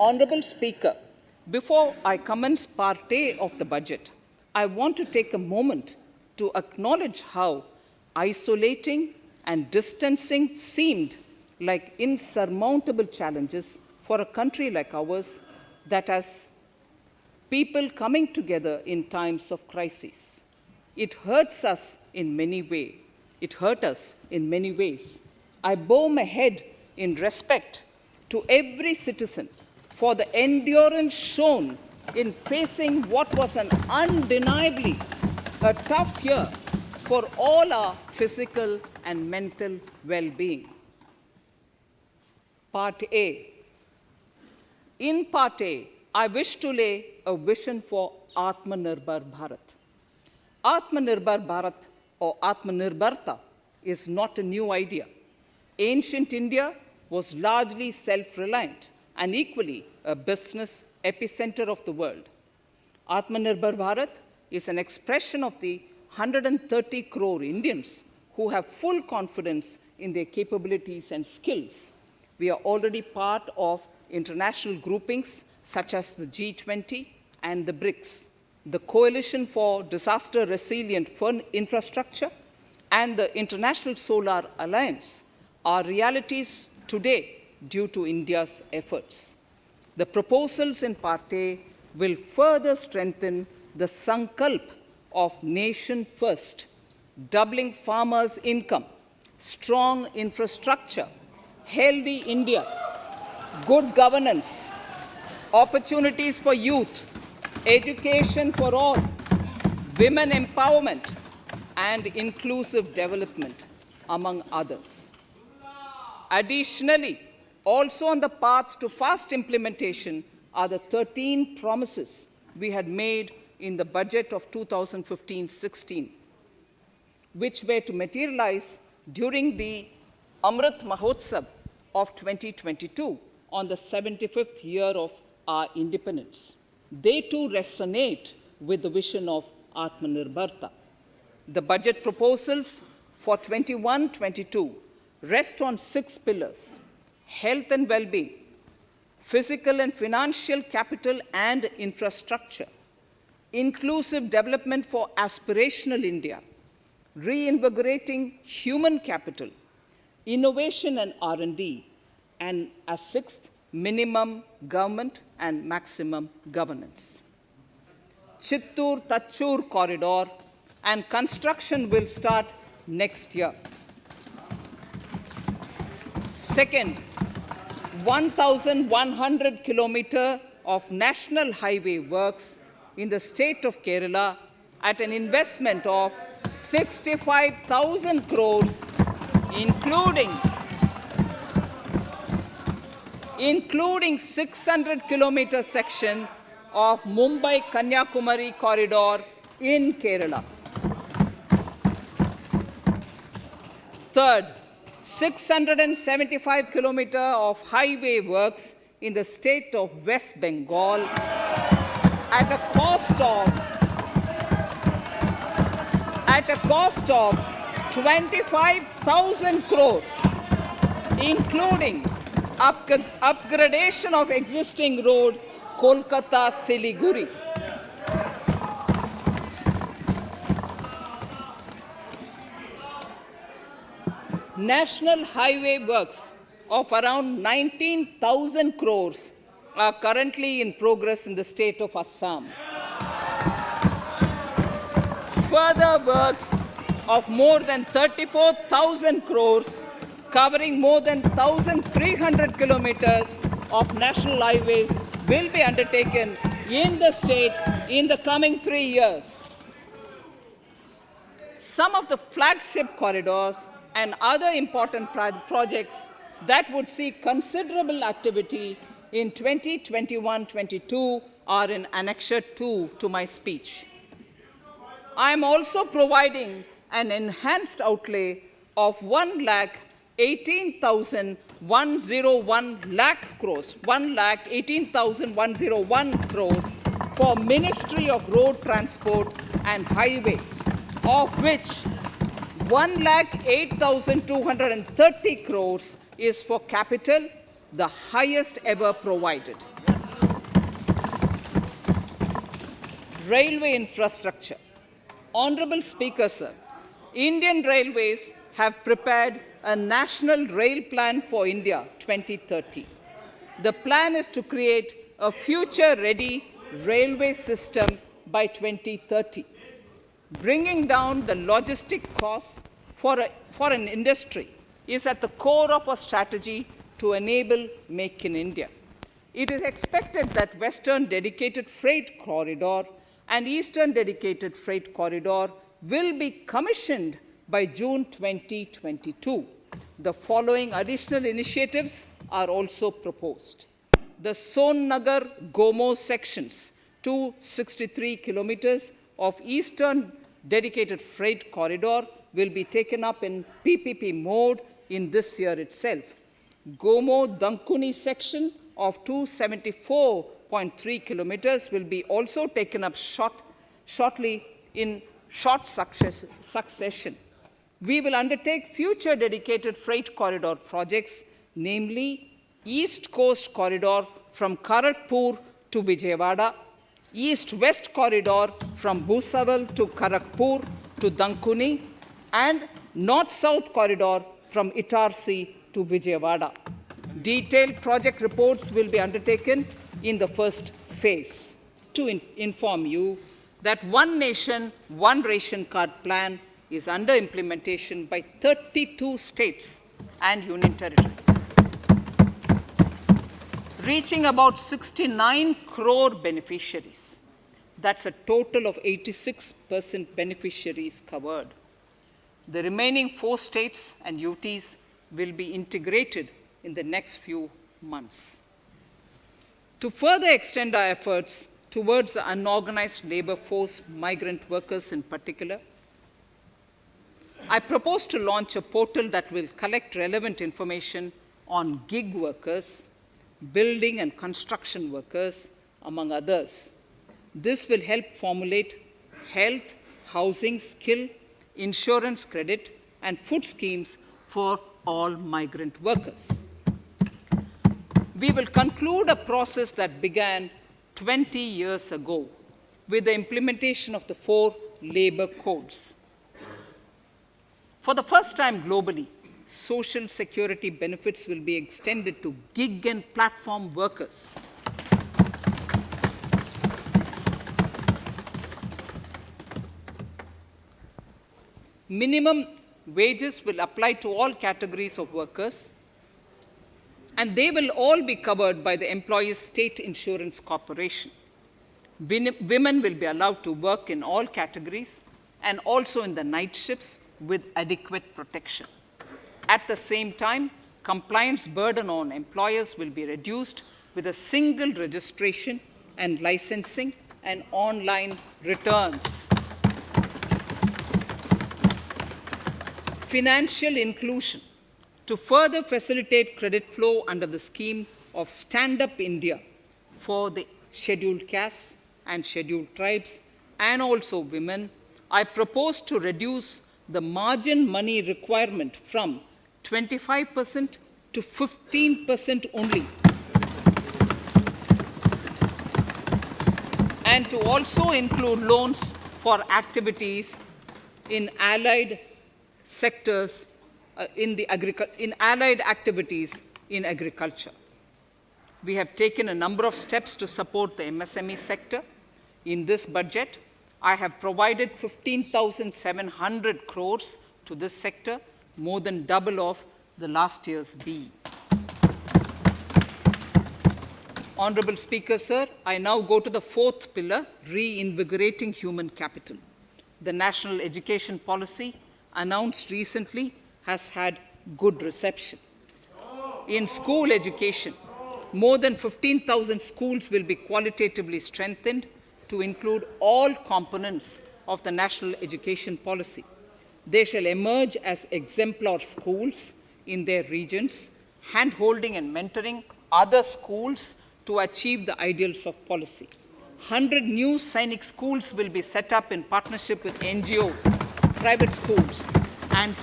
Honorable Speaker, before I commence Part A of the budget, I want to take a moment to acknowledge how isolating and distancing seemed like insurmountable challenges for a country like ours that has people coming together in times of crisis. It hurts us in many ways. It hurt us in many ways. I bow my head in respect to every citizen for the endurance shown in facing what was an undeniably a tough year for all our physical and mental well-being. Part A. In Part A, I wish to lay a vision for Atmanirbhar Bharat. Atmanirbhar Bharat or Atmanirbharta is not a new idea. Ancient India was largely self-reliant and equally a business epicenter of the world. Atmanirbhar Bharat is an expression of the 130 crore Indians who have full confidence in their capabilities and skills. We are already part of international groupings such as the G20 and the BRICS, the Coalition for Disaster Resilient Infrastructure, and the International Solar Alliance are realities today due to India's efforts. The proposals in Part A will further strengthen the sankalp of nation first, doubling farmers' income, strong infrastructure, healthy India, good governance, opportunities for youth, education for all, women empowerment, and inclusive development, among others. Additionally, also on the path to fast implementation are the 13 promises we had made in the budget of 2015-16, which were to materialize during the Amrit Mahotsav of 2022 on the 75th year of our independence. They too resonate with the vision of Atmanirbharta. The budget proposals for 21-22 rest on 6 pillars: health and well-being, physical and financial capital and infrastructure, inclusive development for aspirational India, reinvigorating human capital, innovation and R&D, and as 6th, minimum government and maximum governance. Chittoor-Tachur corridor and construction will start next year. Second, 1,100 kilometers of national highway works in the state of Kerala at an investment of 65,000 crores, including 600 kilometer section of Mumbai-Kanyakumari corridor in Kerala. Third, 675 kilometers of highway works in the state of West Bengal at a cost of 25,000 crores, including upgradation of existing road Kolkata-Siliguri. National highway works of around 19,000 crores are currently in progress in the state of Assam. Further works of more than 34,000 crores covering more than 1,300 kilometers of national highways will be undertaken in the state in the coming 3 years. Some of the flagship corridors and other important projects that would see considerable activity in 2021-22 are in Annexure 2 to my speech. I am also providing an enhanced outlay of 1,18,101 crores, 1,18,101 crores for Ministry of Road Transport and Highways, of which 1,08,230 crores is for capital, the highest ever provided. Railway infrastructure. Honorable Speaker, sir, Indian Railways have prepared a National Rail Plan for India 2030. The plan is to create a future-ready railway system by 2030, bringing down the logistic costs for an industry is at the core of our strategy to enable Make in India. It is expected that Western Dedicated Freight Corridor and Eastern Dedicated Freight Corridor will be commissioned by June 2022. The following additional initiatives are also proposed. The Sonnagar-Gomo sections, 263 kilometers of Eastern Dedicated Freight Corridor, will be taken up in PPP mode in this year itself. Gomo-Dankuni section of 274.3 kilometers will be also taken up shortly in short succession. We will undertake future dedicated freight corridor projects, namely East Coast Corridor from Kharagpur to Vijayawada, East-West Corridor from Bhusaval to Kharagpur to Dankuni, and North-South Corridor from Itarsi to Vijayawada. Detailed project reports will be undertaken in the first phase. To inform you that One Nation, One Ration Card plan is under implementation by 32 states and union territories, reaching about 69 crore beneficiaries. That's a total of 86% beneficiaries covered. The remaining 4 states and UTs will be integrated in the next few months. To further extend our efforts towards the unorganized labor force, migrant workers in particular, I propose to launch a portal that will collect relevant information on gig workers, building and construction workers, among others. This will help formulate health, housing, skill, insurance credit, and food schemes for all migrant workers. We will conclude a process that began 20 years ago with the implementation of the 4 labor codes. For the first time globally, social security benefits will be extended to gig and platform workers. Minimum wages will apply to all categories of workers, and they will all be covered by the Employees State Insurance Corporation. Women will be allowed to work in all categories and also in the night shifts with adequate protection. At the same time, compliance burden on employers will be reduced with a single registration and licensing and online returns. Financial inclusion. To further facilitate credit flow under the scheme of Stand Up India for the scheduled castes and scheduled tribes and also women, I propose to reduce the margin money requirement from 25% to 15% only, and to also include loans for activities in allied sectors, in allied activities in agriculture. We have taken a number of steps to support the MSME sector. In this budget, I have provided 15,700 crores to this sector, more than double of the last year's BE. Honorable Speaker, sir, I now go to the 4th pillar, reinvigorating human capital. The national education policy announced recently has had good reception. In school education, more than 15,000 schools will be qualitatively strengthened to include all components of the national education policy. They shall emerge as exemplar schools in their regions, hand-holding and mentoring other schools to achieve the ideals of policy. 100 new Sainik schools will be set up in partnership with NGOs, private schools, and